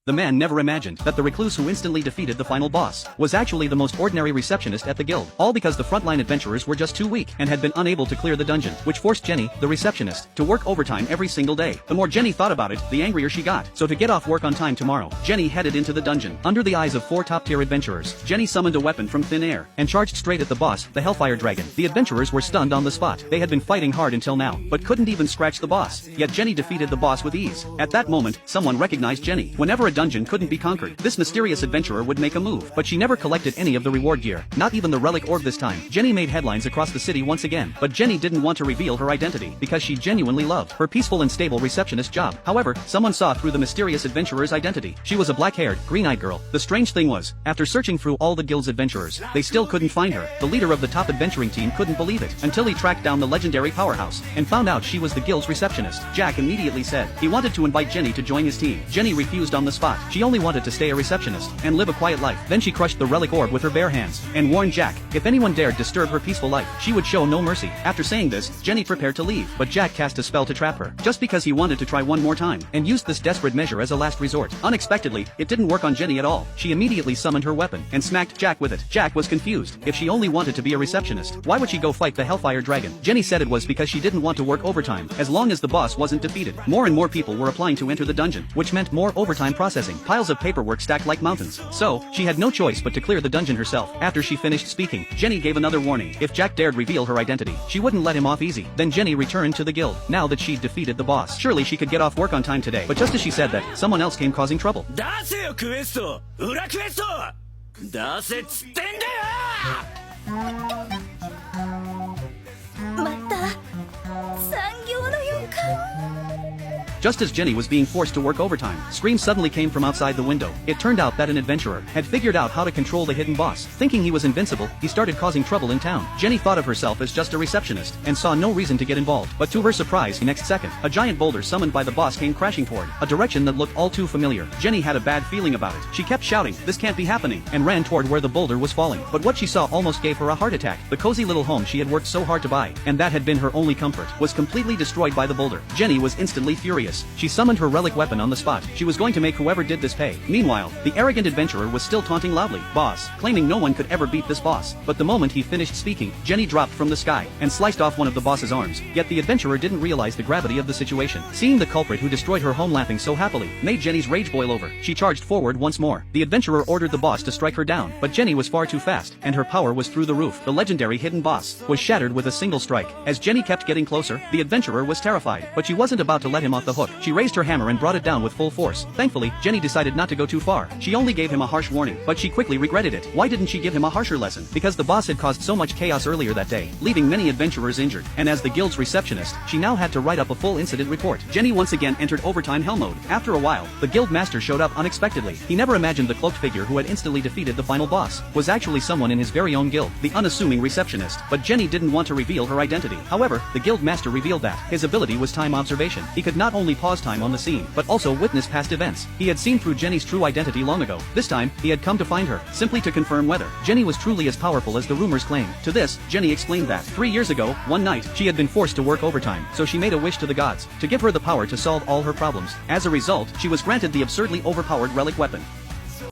The man never imagined that the recluse who instantly defeated the final boss was actually the most ordinary receptionist at the guild, all because the frontline adventurers were just too weak and had been unable to clear the dungeon, which forced Jenny, the receptionist, to work overtime every single day. The more Jenny thought about it, the angrier she got. So to get off work on time tomorrow, Jenny headed into the dungeon. Under the eyes of 4 top-tier adventurers, Jenny summoned a weapon from thin air and charged straight at the boss, the Hellfire Dragon. The adventurers were stunned on the spot. They had been fighting hard until now, but couldn't even scratch the boss. Yet Jenny defeated the boss with ease. At that moment, someone recognized Jenny. Whenever a dungeon couldn't be conquered, this mysterious adventurer would make a move, but she never collected any of the reward gear, not even the relic orb this time. Jenny made headlines across the city once again, but Jenny didn't want to reveal her identity because she genuinely loved her peaceful and stable receptionist job. However, someone saw through the mysterious adventurer's identity. She was a black-haired, green-eyed girl. The strange thing was, after searching through all the guild's adventurers, they still couldn't find her. The leader of the top adventuring team couldn't believe it until he tracked down the legendary powerhouse and found out she was the guild's receptionist. Jack immediately said he wanted to invite Jenny to join his team. Jenny refused on the spot. She only wanted to stay a receptionist and live a quiet life. Then she crushed the relic orb with her bare hands and warned Jack if anyone dared disturb her peaceful life, she would show no mercy. After saying this, Jenny prepared to leave, but Jack cast a spell to trap her, just because he wanted to try one more time, and used this desperate measure as a last resort. Unexpectedly, it didn't work on Jenny at all. She immediately summoned her weapon and smacked Jack with it. Jack was confused. If she only wanted to be a receptionist, why would she go fight the Hellfire Dragon? Jenny said it was because she didn't want to work overtime, as long as the boss wasn't defeated. More and more people were applying to enter the dungeon, which meant more overtime processing. Piles of paperwork stacked like mountains. So, she had no choice but to clear the dungeon herself. After she finished speaking, Jenny gave another warning. If Jack dared reveal her identity, she wouldn't let him off easy. Then Jenny returned to the guild, now that she'd defeated the boss. Surely she could get off work on time today. But just as she said that, someone else came causing trouble. 出せよクエスト裏クエスト出せっつってんだよまた産業の予感 Just as Jenny was being forced to work overtime, screams suddenly came from outside the window. It turned out that an adventurer had figured out how to control the hidden boss. Thinking he was invincible, he started causing trouble in town. Jenny thought of herself as just a receptionist and saw no reason to get involved. But to her surprise, the next second, a giant boulder summoned by the boss came crashing toward a direction that looked all too familiar. Jenny had a bad feeling about it. She kept shouting, "This can't be happening," and ran toward where the boulder was falling. But what she saw almost gave her a heart attack. The cozy little home she had worked so hard to buy, and that had been her only comfort, was completely destroyed by the boulder. Jenny was instantly furious. She summoned her relic weapon on the spot. She was going to make whoever did this pay. Meanwhile, the arrogant adventurer was still taunting loudly, "Boss," claiming no one could ever beat this boss. But the moment he finished speaking, Jenny dropped from the sky and sliced off one of the boss's arms. Yet the adventurer didn't realize the gravity of the situation. Seeing the culprit who destroyed her home laughing so happily made Jenny's rage boil over. She charged forward once more. The adventurer ordered the boss to strike her down, but Jenny was far too fast, and her power was through the roof. The legendary hidden boss was shattered with a single strike. As Jenny kept getting closer, the adventurer was terrified, but she wasn't about to let him off the hook. She raised her hammer and brought it down with full force. Thankfully, Jenny decided not to go too far. She only gave him a harsh warning, but she quickly regretted it. Why didn't she give him a harsher lesson? Because the boss had caused so much chaos earlier that day, leaving many adventurers injured, and as the guild's receptionist, she now had to write up a full incident report. Jenny once again entered overtime hell mode. After a while, the guild master showed up unexpectedly. He never imagined the cloaked figure who had instantly defeated the final boss was actually someone in his very own guild, the unassuming receptionist. But Jenny didn't want to reveal her identity. However, the guild master revealed that his ability was time observation. He could not only pause time on the scene, but also witness past events. He had seen through Jenny's true identity long ago. This time, he had come to find her, simply to confirm whether Jenny was truly as powerful as the rumors claimed. To this, Jenny explained that 3 years ago, one night, she had been forced to work overtime, so she made a wish to the gods to give her the power to solve all her problems. As a result, she was granted the absurdly overpowered relic weapon.